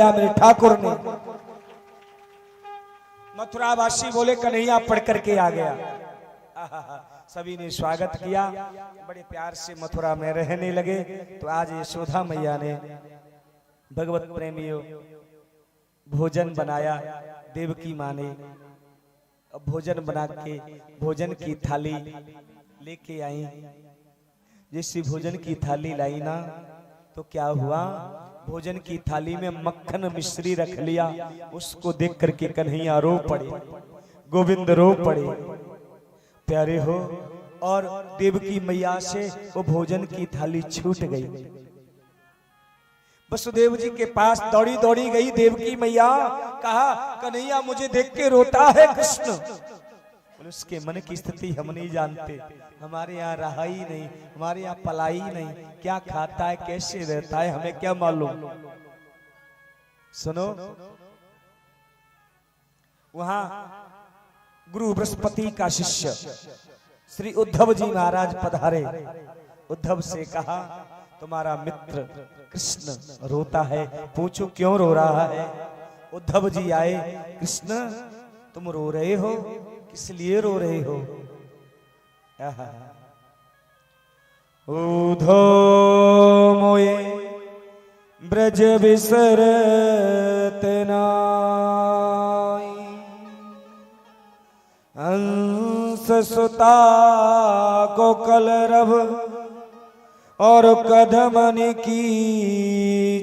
मेरे ठाकुर ने। मथुरावासी बोले कन्हैया पढ़ करके आ गया। सभी ने स्वागत किया, बड़े प्यार से मथुरा में रहने लगे। तो आज यशोदा मैया ने भगवत प्रेमियों भोजन बनाया। देवकी माँ ने भोजन बना के भोजन की थाली लेके आई। जैसी भोजन की थाली लाई ना तो क्या हुआ, भोजन की थाली में मक्खन मिश्री रख लिया। उसको देख करके कन्हैया रो पड़े, गोविंद रो पड़े। प्यारे हो, और देवकी मैया से वो भोजन की थाली छूट गई। वसुदेव जी के पास दौड़ी दौड़ी गई देवकी मैया, कहा कन्हैया मुझे देख के रोता है कृष्ण। उसके मन की स्थिति हम नहीं जानते, हमारे यहाँ रहा ही नहीं, हमारे यहाँ पला ही नहीं, क्या खाता है कैसे रहता है हमें क्या मालूम। सुनो, वहां गुरु बृहस्पति का शिष्य श्री उद्धव जी महाराज पधारे। उद्धव से कहा तुम्हारा मित्र कृष्ण रोता है, पूछो क्यों रो रहा है। उद्धव जी आए, कृष्ण तुम रो रहे हो, किस लिए रो रहे हो। उधो मोये ब्रज विसरत नाई, हंस सुता को कलरव और कदमन की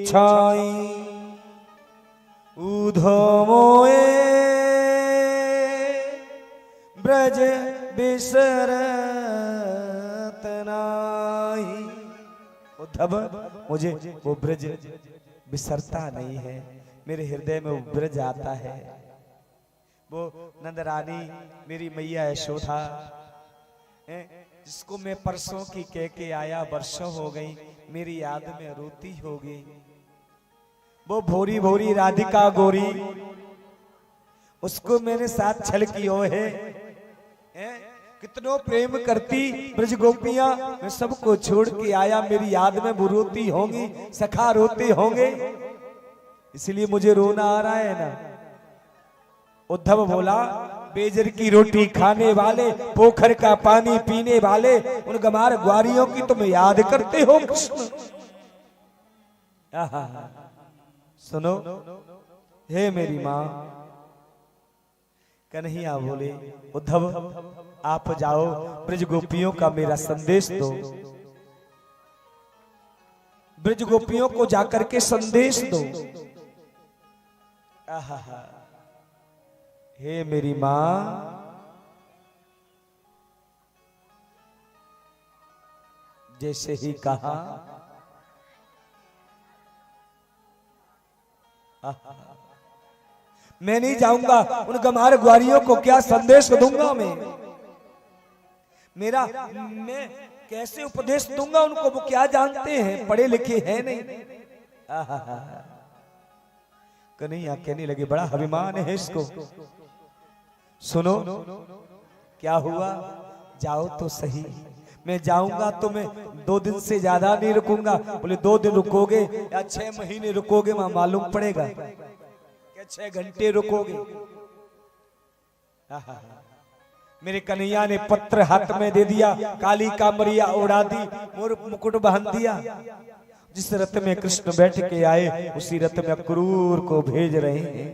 छाई। उधो मोये ब्रज बिसरत नाही। उद्धव मुझे वो ब्रज बिसरता नहीं है, मेरे हृदय में वो ब्रज आता है। वो नंद रानी मेरी मैया यशोदा जिसको मैं परसों की कह के आया, वर्षों हो गई, मेरी याद में रोती होगी। वो भोरी भोरी राधिका गोरी, उसको मेरे साथ छल कियो है। कितनों प्रेम करती ब्रज गोपियां, मैं सबको छोड़ के आया, मेरी याद में वो रोती होंगी, सखा रोते होंगे, इसलिए मुझे रोना आ रहा है ना। उद्धव बोला बेजर की रोटी खाने वाले, पोखर का पानी पीने वाले, उन गमार ग्वारियों की तुम याद करते हो कृष्ण। सुनो, हे मेरी माँ। कन्हैया बोले उद्धव आप जाओ, ब्रज गोपियों का मेरा संदेश दो, ब्रज गोपियों को जाकर के संदेश दो। हे मेरी मां, जैसे ही कहा मैं नहीं जाऊंगा, उन गमार ग्वारियों को क्या संदेश दूंगा मैं कैसे उपदेश दूंगा उनको, वो क्या जानते हैं, पढ़े लिखे हैं नहीं। कन्हैया कहने लगे बड़ा अभिमान है इसको। सुनो क्या हुआ, जाओ तो सही, मैं जाऊंगा तो मैं 2 दिन से ज्यादा नहीं रुकूंगा। बोले 2 दिन रुकोगे या 6 महीने रुकोगे, वहां मालूम पड़ेगा। क्या 6 घंटे रुकोगे। मेरे कन्हैया ने पत्र हाथ में दे दिया, काली कामरिया उड़ा दी, मोर मुकुट बांध दिया। जिस रथ में कृष्ण बैठ के आए उसी रथ में अक्रूर को भेज रहे हैं।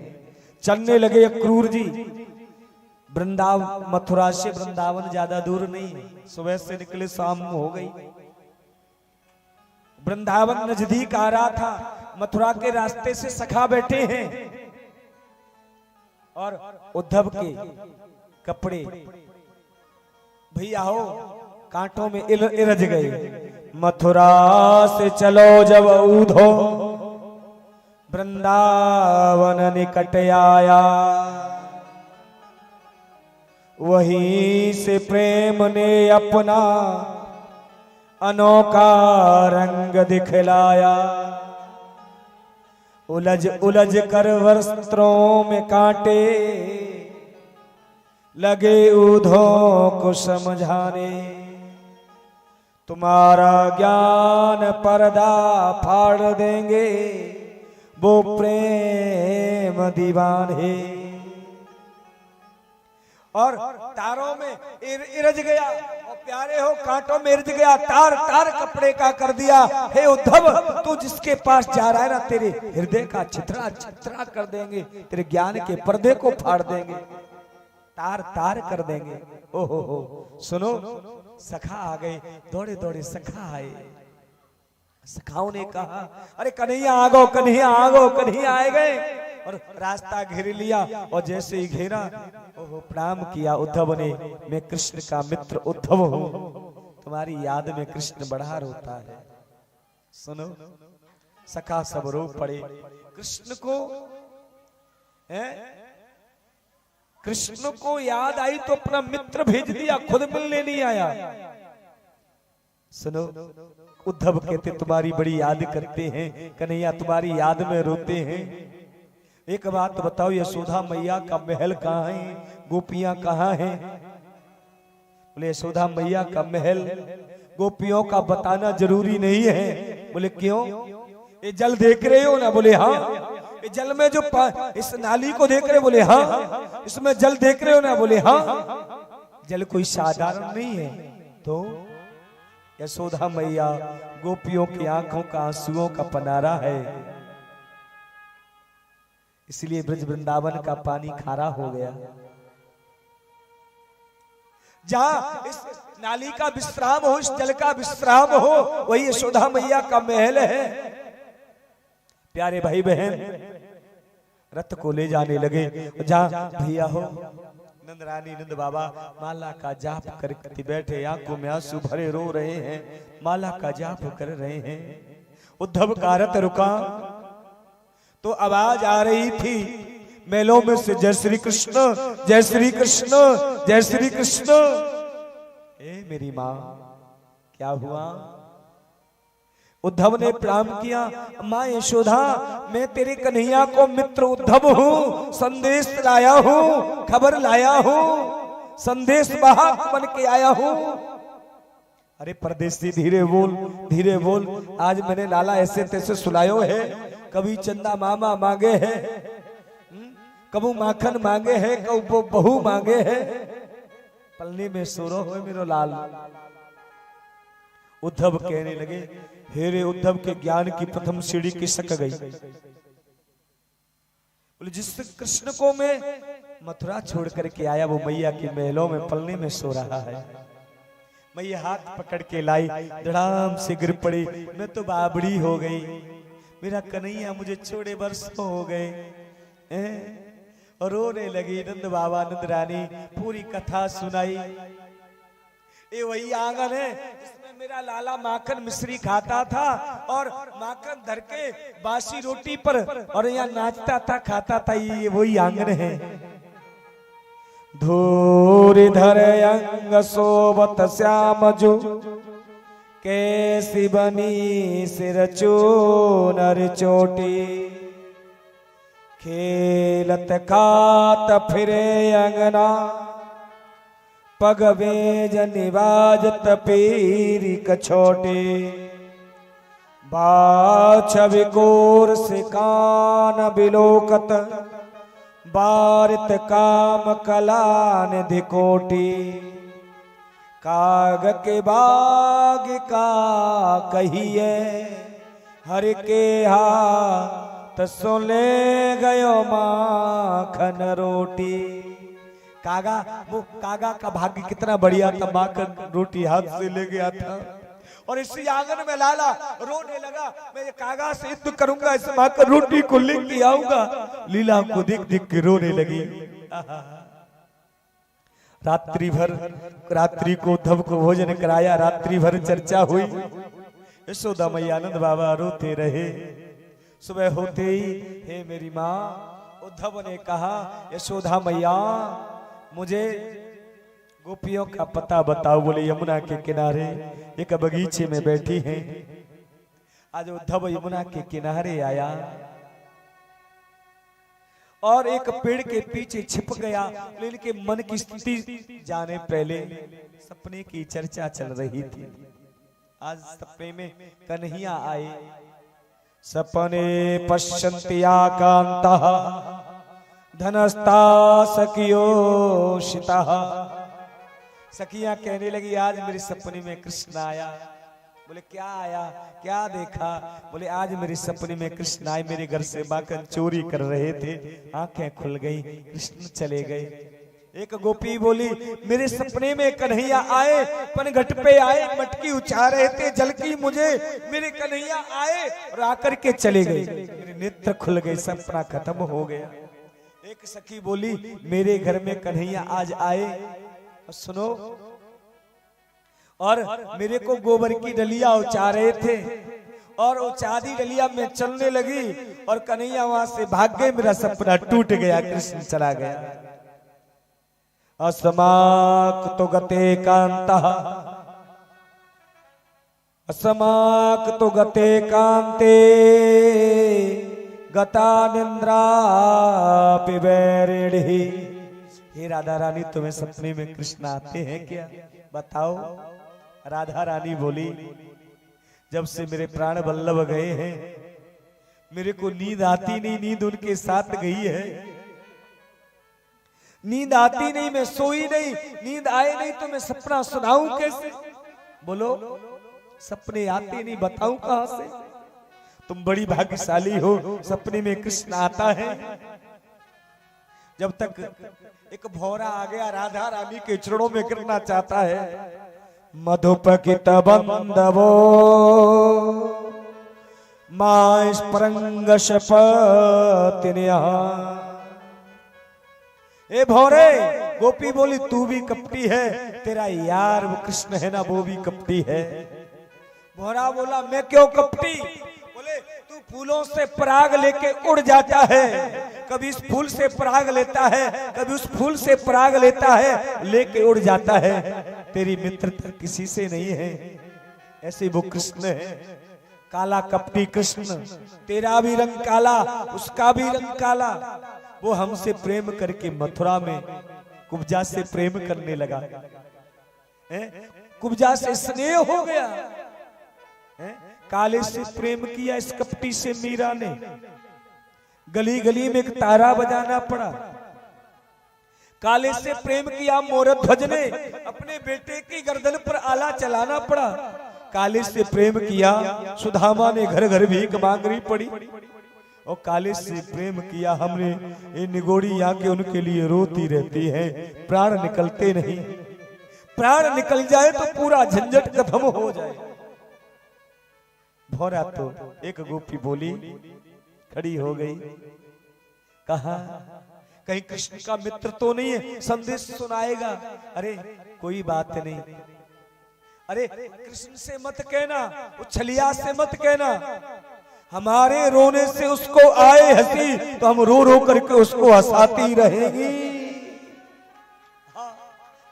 चलने लगे अक्रूर जी। वृंदावन, मथुरा से वृंदावन ज्यादा दूर नहीं, सुबह से निकले शाम हो गई। वृंदावन नजदीक आ रहा था, मथुरा के रास्ते से सखा बैठे हैं और उद्धव के कपड़े भैया हो कांटों में इरज गए। मथुरा से चलो जब उधो वृंदावन निकट आया, वहीं से प्रेम ने अपना अनोखा रंग दिखलाया। उलझ उलझ कर वस्त्रों में कांटे लगे उधो को समझाने। तुम्हारा ज्ञान पर्दा फाड़ देंगे, वो प्रेम दीवान है। और तारों में इरज गया और प्यारे हो कांटों में इरज गया, तार तार कपड़े का कर दिया। हे उद्धव, तू जिसके पास जा रहा है ना, तेरे हृदय का छितरा छितरा कर देंगे, तेरे ज्ञान के पर्दे को फाड़ देंगे, तार तार कर देंगे। ओहो हो, सुनो, सखा आ गए, दौड़े दौड़े सखा आए। सखाओं ने कहा, अरे कन्हैया आ गो, कन्हैया आ गो, कन्हैया आए गए। और रास्ता घेर लिया और जैसे ही घेरा, ओहो, प्रणाम किया उद्धव ने। मैं कृष्ण का मित्र उद्धव हूँ, तुम्हारी याद में कृष्ण बड़ा रोता है। सुनो, सखा सब रो पड़े। कृष्ण को कृष्ण को याद आई तो अपना मित्र भेज दिया, खुद मिलने नहीं आया। सुनो, उद्धव कहते तुम्हारी बड़ी याद करते हैं कन्हैया, तुम्हारी याद में रोते हैं। एक बात बताओ, यशोदा मैया का महल कहाँ है, गोपियां कहाँ हैं? बोले यशोदा मैया का महल गोपियों का बताना जरूरी नहीं है। बोले क्यों? ये जल देख रहे हो ना? बोले हाँ। ये जल में जो इस नाली को देख रहे हो? बोले हाँ। इसमें जल देख रहे हो ना? बोले हाँ। जल कोई साधारण नहीं है। तो यशोदा मैया गोपियों की आंखों का आंसुओं का पनारा है, इसलिए ब्रज वृंदावन का पानी खारा हो गया। जहां इस नाली का विश्राम हो, इस जल का विश्राम हो, वही यशोदा मैया का महल है। प्यारे भाई बहन, रथ को ले जाने लगे। जहां भैया हो, नंद रानी नंद बाबा माला का जाप करके बैठे, आंखों में आंसू भरे रो रहे हैं, माला का जाप कर रहे हैं। उद्धव का रथ रुका तो आवाज आ रही थी मेलों में से, जय श्री कृष्ण, जय श्री कृष्ण, जय श्री कृष्ण। ए मेरी माँ, क्या हुआ? उद्धव ने प्रणाम किया, माँ यशोदा, मैं तेरे कन्हैया को मित्र उद्धव हूँ, संदेश लाया हूँ, खबर लाया हूँ, संदेश वाहक बन के आया हूँ। अरे परदेसी, धीरे बोल, धीरे बोल। आज मैंने लाला ऐसे तैसे सुलायो है, कभी चंदा मामा मांगे है, कबू माखन मांगे है, कबू बहू मांगे है, पलनी में सोरो हो मेरो लाल। उद्धव कहने लगे, हेरे उद्धव के ज्ञान की प्रथम सीढ़ी खिसक गई। बोले जिस कृष्ण को मैं मथुरा छोड़ करके आया, वो मैया की महलों में पलने में सो रहा है। मैया हाथ पकड़ के लाई, धड़ाम से गिर पड़ी। मैं तो बाबड़ी हो गई, मेरा कन्हैया मुझे छोड़े बरसों हो गए। और रोने लगी। नंद बाबा नंद रानी पूरी कथा सुनाई। ये वही आंगन है जिसमें मेरा लाला माखन मिश्री खाता था, और माखन धर के बासी रोटी पर और यहाँ नाचता था, खाता था। ये वही आंगन है। धूरी धर अंग सोबत श्याम जो, कैसी बनी सिर चूनर चोटी। खेलत खात फिरे अंगना, पग बेज निवाजत पीरी कछोटी। बाछ विकोर से कान बिलोकत, बारित काम कलान धिकोटी। काग के बाग का कहिए, हर के हाथ सुन ले गयो माखन रोटी। कागा, वो कागा का भाग्य कितना बढ़िया था, माखन रोटी हाथ से ले गया था। और इसी आंगन में लाला रोने लगा, मैं ये कागा से युद्ध करूंगा, इस माखन रोटी को लेके आऊंगा। लीला को देख देख के रोने लगी। रात्रि भर, रात्रि को उद्धव को भोजन कराया, रात्रि भर चर्चा हुई। यशोदा मैया आनंद बाबा रोते रहे। सुबह होते ही, हे मेरी माँ, उद्धव ने कहा, यशोदा मैया मुझे गोपियों का पता बताओ। बोले यमुना के किनारे एक बगीचे में बैठी हैं। आज उद्धव यमुना के किनारे आया और एक पेड़ के पीछे छिप गया। इनके मन की स्थिति जाने पहले सपने की चर्चा चल रही थी। आज सपने में कन्हैया आए। सपने पश्यन्ति आकान्तः धनस्ता सखियोषितः। सखियां कहने लगी आज मेरे सपने में कृष्ण आया। बोले क्या आया, क्या देखा? बोले आज मेरे सपने में कृष्ण आए, मेरे घर से माखन चोरी कर रहे थे, आंखें खुल गई, कृष्ण चले गए। एक गोपी बोली मेरे सपने में कन्हैया आए, पनघट पे आए, मटकी उछा रहे थे, जल की मुझे, मेरे कन्हैया आए और आकर के चले गए, मेरे नेत्र खुल गए, सपना खत्म हो गया। एक सखी बोली मेरे घर में कन्हैया आज आए, और सुनो, और मेरे को गोबर की डलिया उछा रहे थे, और उचादी डलिया में चलने लगी, और कन्हैया वहां से भाग गए, मेरा सपना टूट गया, कृष्ण चला गया। असमाक्तो गते कांतः, असमाक्तो गते कांते गता निंद्रापि वैरिणी। हे राधा रानी तुम्हें सपने में कृष्ण आते हैं क्या, बताओ। राधा रानी बोली जब से मेरे प्राण वल्लभ गए हैं मेरे को नींद आती नहीं, नींद उनके साथ गई है, नींद आती नहीं, मैं सोई नहीं, नींद आए नहीं तो मैं सपना सुनाऊं कैसे? बोलो सपने आते नहीं, बताऊं कहां से? तुम बड़ी भाग्यशाली हो, सपने में कृष्ण आता है। जब तक एक भौरा आ गया, राधा रानी के चरणों में गिरना चाहता है। मधुपकित बंधवो मां स्परंग शपतिन्या। ए भौरे, गोपी बोली तू भी कपटी है, तेरा यार वो कृष्ण है ना वो भी कपटी है। भौरा बोला मैं क्यों कपटी? बोले तू फूलों से पराग लेके उड़ जाता है, कभी इस फूल से पराग लेता है, कभी उस फूल से पराग लेता है, लेके उड़ जाता है, तेरी मित्रता किसी से नहीं है। ऐसे वो कृष्ण है, काला कपटी कृष्ण, तेरा भी रंग काला, उसका भी रंग काला। वो हमसे प्रेम करके मथुरा में कुब्जा से प्रेम करने लगा, कुब्जा से स्नेह हो गया। काले से प्रेम किया इस कपटी से मीरा ने, गली गली में एक तारा बजाना पड़ा। काले से प्रेम किया मोरध्वज ने, अपने बेटे की गर्दन पर आला चलाना पड़ा। काले से प्रेम किया सुदामा ने, घर घर भीख मांगनी पड़ी। और काले से प्रेम किया हमने, ये निगोड़ी आके उनके लिए रोती रहती है, प्राण निकलते नहीं। प्राण निकल जाए तो पूरा झंझट खत्म हो जाए। भौरा तो एक गोपी बोली, खड़ी हो गई, कहा कहीं कृष्ण का मित्र तो नहीं है, संदेश सुनाएगा। अरे कोई बात नहीं, अरे कृष्ण से मत कहना, उछलिया से मत कहना, हमारे रोने से उसको आए हंसी तो हम रो रो करके उसको हंसाती रहेंगी।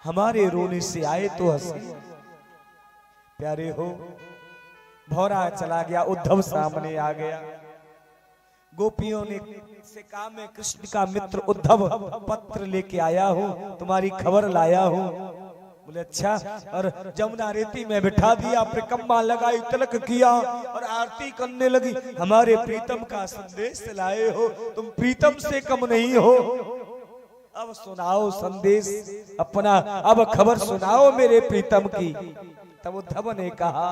हमारे रोने से आए तो हंसी। प्यारे हो, भौरा चला गया, उद्धव सामने आ गया। गोपियों ने से कहा मैं कृष्ण का मित्र उद्धव पत्र लेके आया हूँ, तुम्हारी खबर लाया हूँ। बोले अच्छा। और जमुना रेती में बिठा दिया, परिक्रमा लगाई, तिलक किया और आरती करने लगी। हमारे प्रीतम का संदेश लाए हो, तुम प्रीतम से कम नहीं हो, अब सुनाओ संदेश अपना, अब खबर सुनाओ मेरे प्रीतम की। तब उद्धव ने कहा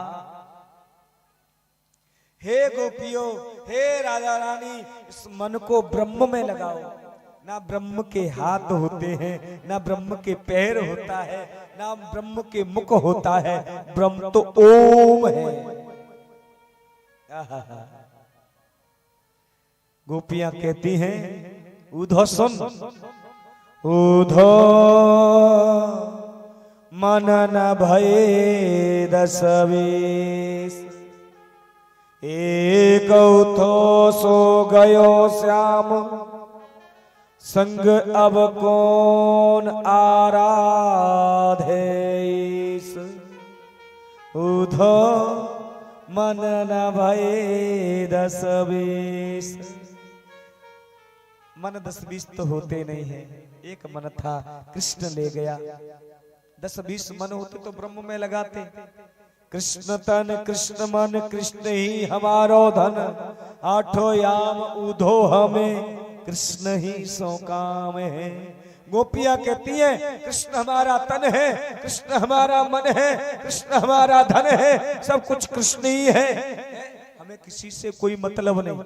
हे गोपियों, हे राजा रानी, इस मन को ब्रह्म में लगाओ। ना ब्रह्म के हाथ होते हैं, ना ब्रह्म के पैर होता है, ना ब्रह्म के मुख होता है, ब्रह्म तो ओम है। गोपियां कहती हैं उधो सुन, उधो मन न भये 10-20, एक उठो सो गयो श्याम, संग अब कौन आराधे। उधो मन न भये 10-20। मन 10-20 तो होते नहीं है, एक मन था कृष्ण ले गया। 10-20 मन होते तो ब्रह्म में लगाते। कृष्ण तन कृष्ण मन, कृष्ण ही हमारो धन, आठो याम उधो हमें कृष्ण ही सो काम है। गोपियां कहती हैं कृष्ण हमारा तन है, कृष्ण हमारा मन है, कृष्ण हमारा धन है, सब कुछ कृष्ण ही है, हमें किसी से कोई मतलब नहीं।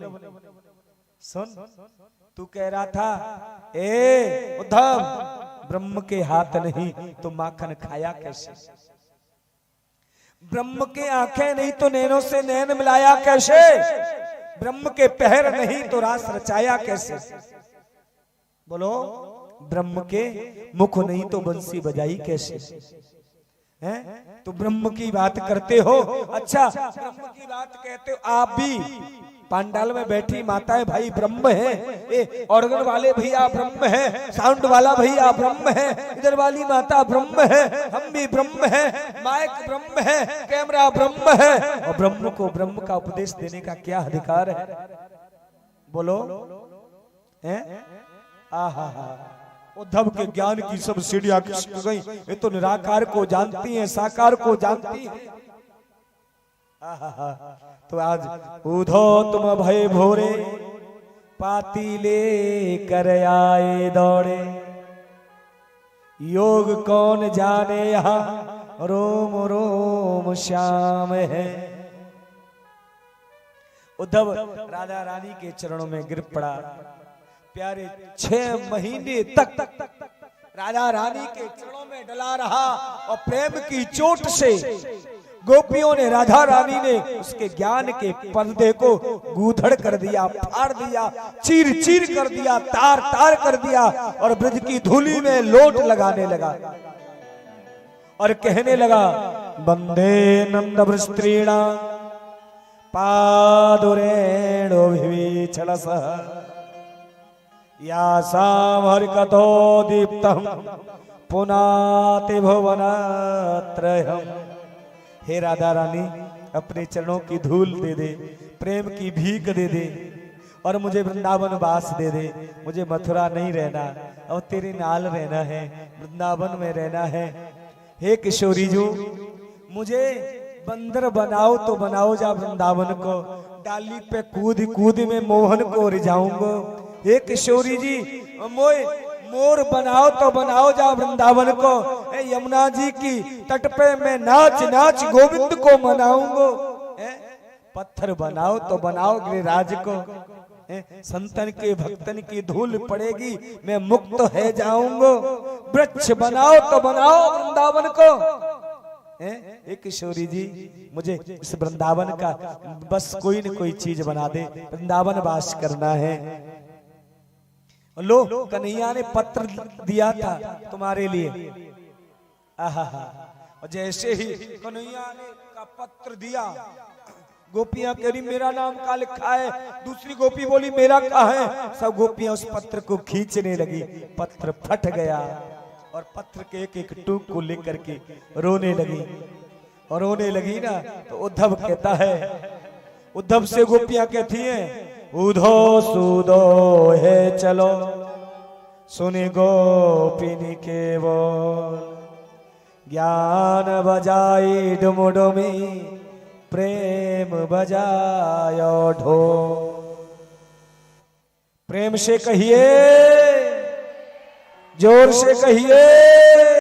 सुन, तू कह रहा था ए उद्धव, ब्रह्म के हाथ नहीं तो माखन खाया कैसे, ब्रह्म के आंखें नहीं तो नैनों से नैन मिलाया कैसे, ब्रह्म के पैर नहीं तो रास रचाया कैसे। बोलो, ब्रह्म के मुख नहीं तो बंसी बजाई कैसे हैं? तो ब्रह्म की बात करते हो, अच्छा ब्रह्म की बात कहते हो आप भी। पांडाल में बैठी माताएं भाई ब्रह्म है, ए ऑर्गन वाले भैया ब्रह्म है, साउंड वाला भैया ब्रह्म है, इधर वाली माता ब्रह्म है, हम भी ब्रह्म है, माइक ब्रह्म है, कैमरा ब्रह्म है, और ब्रह्म को ब्रह्म का उपदेश देने का क्या अधिकार है? बोलो हैं? आहा, उद्धव के ज्ञान की सब सीढ़ियां खिसक गई, ये तो निराकार को जानती हैं, साकार को जानती है। तो आज उधो तुम भय भोरे पाती ले कर आए दौड़े, योग कौन जाने यहाँ रोम रोम श्याम है। उद्धव राधा रानी के चरणों में गिर पड़ा। प्यारे 6 महीने तक राधा रानी के चरणों में डला रहा और प्रेम की चोट से गोपियों ने, राधा रानी ने उसके ज्ञान के पर्दे को गूधड़ कर दिया, फाड़ दिया, चीर चीर कर दिया, तार तार कर दिया और ब्रज की धूली में लोट लगाने लगा और कहने लगा, वंदे नंद वृस्त्रीणा पादुरेणो विवीक्षणस यासाम हरिकथो दीप्तम पुनाति भुवनत्रयम्। हे राधा रानी, अपने चरणों की धूल दे दे, प्रेम की भीख दे दे और मुझे वृंदावन वास दे दे। मुझे मथुरा नहीं रहना और तेरे नाल रहना है, वृंदावन में रहना है। हे किशोरी जो, मुझे बंदर बनाओ तो बनाओ जा वृंदावन को, डाली पे कूद कूद में मोहन को रिझाऊंगा। हे किशोरी जी, मोर बनाओ तो बनाओ जा वृंदावन को, यमुना जी की तट पे मैं नाच नाच गोविंद को मनाऊंगा। पत्थर बनाओ तो बनाओ गिरिराज को, संतन के भक्तन की धूल पड़ेगी मैं मुक्त है जाऊंगा। वृक्ष बनाओ तो बनाओ वृंदावन को। एक किशोरी जी, मुझे इस वृंदावन का बस कोई न कोई चीज बना दे, वृंदावन वास करना है। लो, कन्हैया ने पत्र दिया था तुम्हारे लिए। आहा, और जैसे ही कन्हैया ने का पत्र दिया, गोपियां कह रही मेरा नाम का लिखा है, दूसरी गोपी बोली मेरा कहाँ है। सब गोपियां उस पत्र को खींचने लगी, पत्र फट गया और पत्र के एक एक टूक को लेकर के रोने लगी। और रोने लगी ना तो उद्धव कहता है, उद्धव से गोपियां कहती हैं, उधो सुदो है चलो सुनी गोपिनी के बोल, ज्ञान बजाई डुमडुमी प्रेम बजायो ढोल। प्रेम से कहिए, जोर से कहिए।